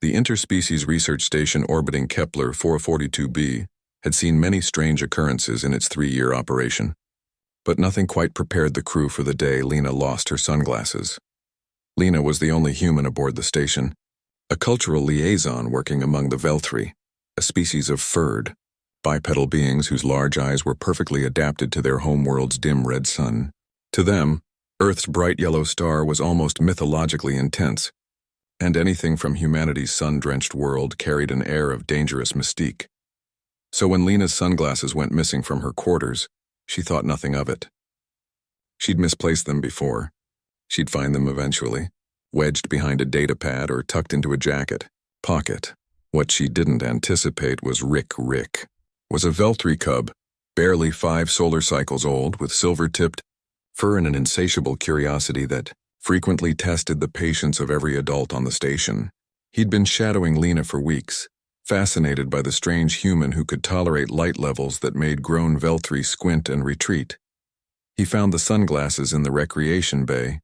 The Interspecies Research Station orbiting Kepler 442b had seen many strange occurrences in its 3-year operation. But nothing quite prepared the crew for the day Lena lost her sunglasses. Lena was the only human aboard the station, a cultural liaison working among the Velthri, a species of furred, bipedal beings whose large eyes were perfectly adapted to their homeworld's dim red sun. To them, Earth's bright yellow star was almost mythologically intense, and anything from humanity's sun-drenched world carried an air of dangerous mystique. So when Lena's sunglasses went missing from her quarters, she thought nothing of it. She'd misplaced them before. She'd find them eventually, wedged behind a data pad or tucked into a jacket pocket. What she didn't anticipate was Rick was a Velthri cub, barely 5 solar cycles old, with silver-tipped fur and an insatiable curiosity that frequently tested the patience of every adult on the station. He'd been shadowing Lena for weeks, fascinated by the strange human who could tolerate light levels that made grown Velthri squint and retreat. He found the sunglasses in the recreation bay,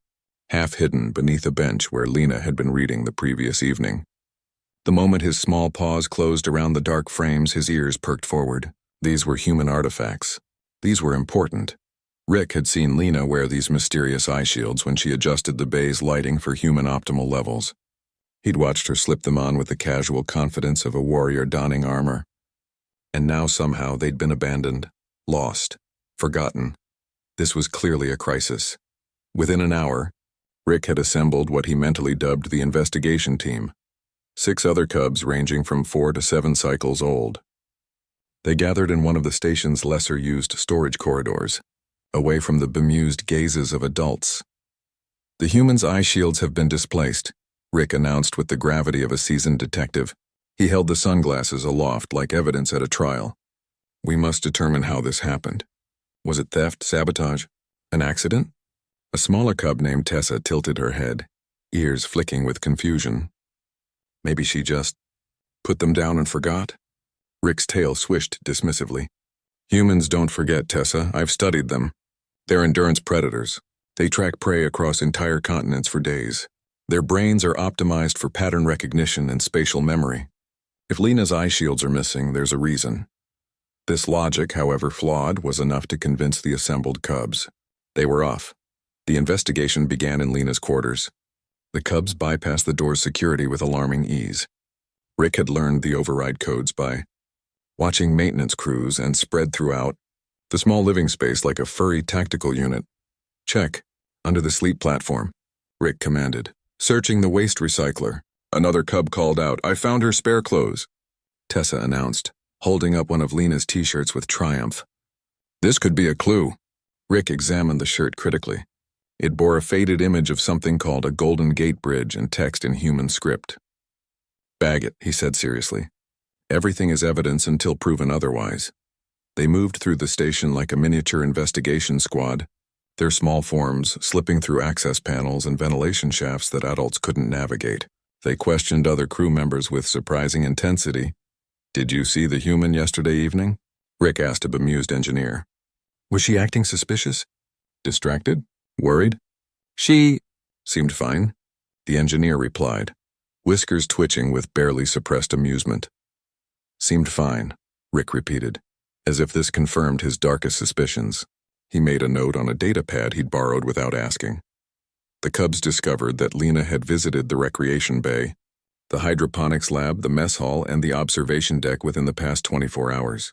half hidden beneath a bench where Lena had been reading the previous evening. The moment his small paws closed around the dark frames, his ears perked forward. These were human artifacts. These were important. Rick had seen Lena wear these mysterious eye shields when she adjusted the bay's lighting for human optimal levels. He'd watched her slip them on with the casual confidence of a warrior donning armor. And now somehow they'd been abandoned, lost, forgotten. This was clearly a crisis. Within an hour, Rick had assembled what he mentally dubbed the investigation team. 6 other cubs ranging from 4 to 7 cycles old. They gathered in one of the station's lesser-used storage corridors, away from the bemused gazes of adults. "The humans' eye shields have been displaced," Rick announced with the gravity of a seasoned detective. He held the sunglasses aloft like evidence at a trial. "We must determine how this happened. Was it theft, sabotage, an accident?" A smaller cub named Tessa tilted her head, ears flicking with confusion. "Maybe she just put them down and forgot?" Rick's tail swished dismissively. "Humans don't forget, Tessa. I've studied them. They're endurance predators. They track prey across entire continents for days. Their brains are optimized for pattern recognition and spatial memory. If Lena's eye shields are missing, there's a reason." This logic, however flawed, was enough to convince the assembled cubs. They were off. The investigation began in Lena's quarters. The cubs bypassed the door's security with alarming ease. Rick had learned the override codes by watching maintenance crews and spread throughout the small living space like a furry tactical unit. "Check, under the sleep platform," Rick commanded. "Searching the waste recycler." Another cub called out, "I found her spare clothes," Tessa announced, holding up one of Lena's t-shirts with triumph. "This could be a clue." Rick examined the shirt critically. It bore a faded image of something called a Golden Gate Bridge and text in human script. "Bag it," he said seriously. "Everything is evidence until proven otherwise." They moved through the station like a miniature investigation squad, their small forms slipping through access panels and ventilation shafts that adults couldn't navigate. They questioned other crew members with surprising intensity. "Did you see the human yesterday evening?" Rick asked a bemused engineer. "Was she acting suspicious? Distracted? Worried?" "She seemed fine," the engineer replied, whiskers twitching with barely suppressed amusement. "Seemed fine," Rick repeated, as if this confirmed his darkest suspicions. He made a note on a data pad he'd borrowed without asking. The cubs discovered that Lena had visited the recreation bay, the hydroponics lab, the mess hall, and the observation deck within the past 24 hours.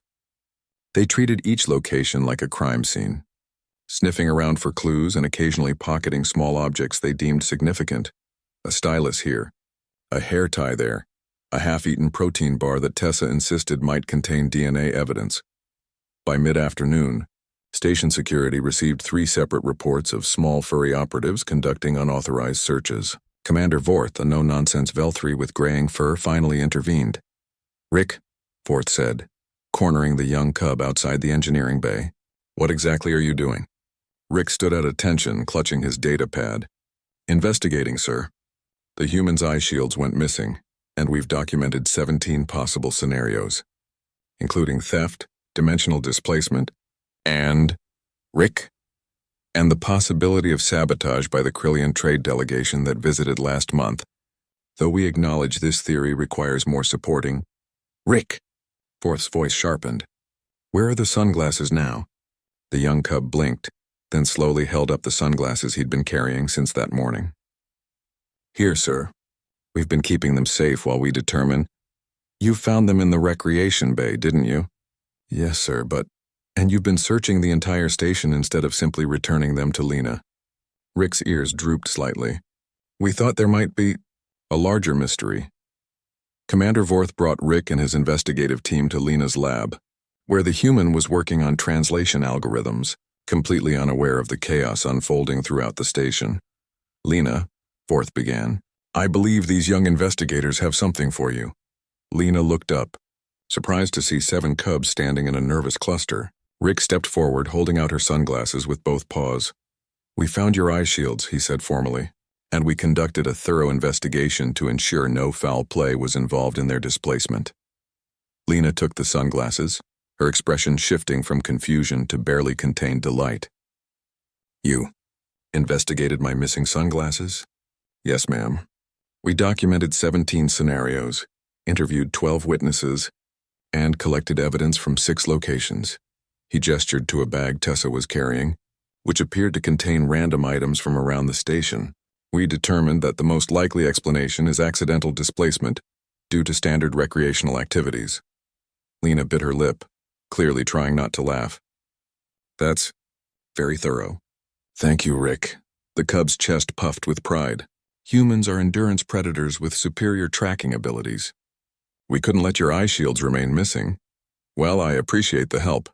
They treated each location like a crime scene, sniffing around for clues and occasionally pocketing small objects they deemed significant. A stylus here, a hair tie there, a half-eaten protein bar that Tessa insisted might contain DNA evidence. By mid-afternoon, station security received 3 separate reports of small furry operatives conducting unauthorized searches. Commander Vorth, a no-nonsense Velthri with graying fur, finally intervened. "Rick," Vorth said, cornering the young cub outside the engineering bay, "what exactly are you doing?" Rick stood at attention, clutching his data pad. "Investigating, sir. The human's eye shields went missing, and we've documented 17 possible scenarios, including theft, dimensional displacement, and Rick, and the possibility of sabotage by the Krillian trade delegation that visited last month." though we acknowledge this theory requires more supporting. Rick! Forth's voice sharpened. Where are the sunglasses now? The young cub blinked, then slowly held up the sunglasses he'd been carrying since that morning. Here, sir. We've been keeping them safe while we determine. You found them in the recreation bay, didn't you? Yes, sir, but... And you've been searching the entire station instead of simply returning them to Lena. Rick's ears drooped slightly. We thought there might be a larger mystery. Commander Vorth brought Rick and his investigative team to Lena's lab, where the human was working on translation algorithms, completely unaware of the chaos unfolding throughout the station. Lena, Vorth began, I believe these young investigators have something for you. Lena looked up, surprised to see 7 cubs standing in a nervous cluster. Rick stepped forward, holding out her sunglasses with both paws. We found your eye shields, he said formally, and we conducted a thorough investigation to ensure no foul play was involved in their displacement. Lena took the sunglasses, her expression shifting from confusion to barely contained delight. You investigated my missing sunglasses? Yes, ma'am. We documented 17 scenarios, interviewed 12 witnesses, and collected evidence from 6 locations. He gestured to a bag Tessa was carrying, which appeared to contain random items from around the station. We determined that the most likely explanation is accidental displacement due to standard recreational activities. Lena bit her lip, clearly trying not to laugh. That's very thorough. Thank you, Rick. The cub's chest puffed with pride. Humans are endurance predators with superior tracking abilities. We couldn't let your eye shields remain missing. Well, I appreciate the help.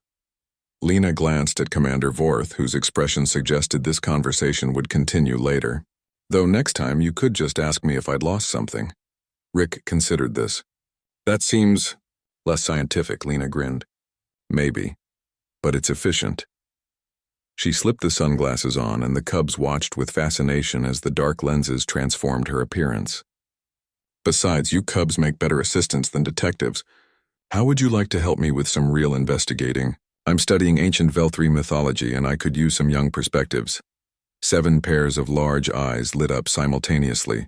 Lena glanced at Commander Vorth, whose expression suggested this conversation would continue later. Though next time you could just ask me if I'd lost something. Rick considered this. That seems less scientific, Lena grinned. Maybe, but it's efficient. She slipped the sunglasses on, and the cubs watched with fascination as the dark lenses transformed her appearance. Besides, you cubs make better assistants than detectives. How would you like to help me with some real investigating? I'm studying ancient Velthri mythology, and I could use some young perspectives. 7 pairs of large eyes lit up simultaneously.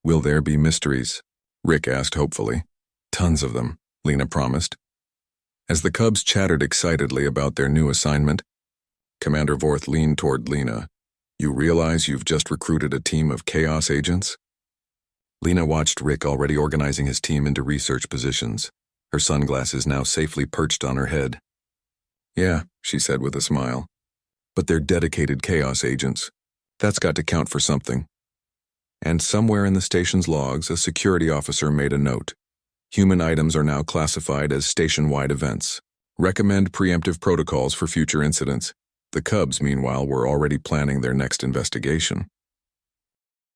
Will there be mysteries? Rick asked hopefully. Tons of them, Lena promised. As the cubs chattered excitedly about their new assignment, Commander Vorth leaned toward Lena. You realize you've just recruited a team of chaos agents? Lena watched Rick already organizing his team into research positions, her sunglasses now safely perched on her head. Yeah, she said with a smile. But they're dedicated chaos agents. That's got to count for something. And somewhere in the station's logs, a security officer made a note. Human items are now classified as station-wide events. Recommend preemptive protocols for future incidents. The cubs, meanwhile, were already planning their next investigation.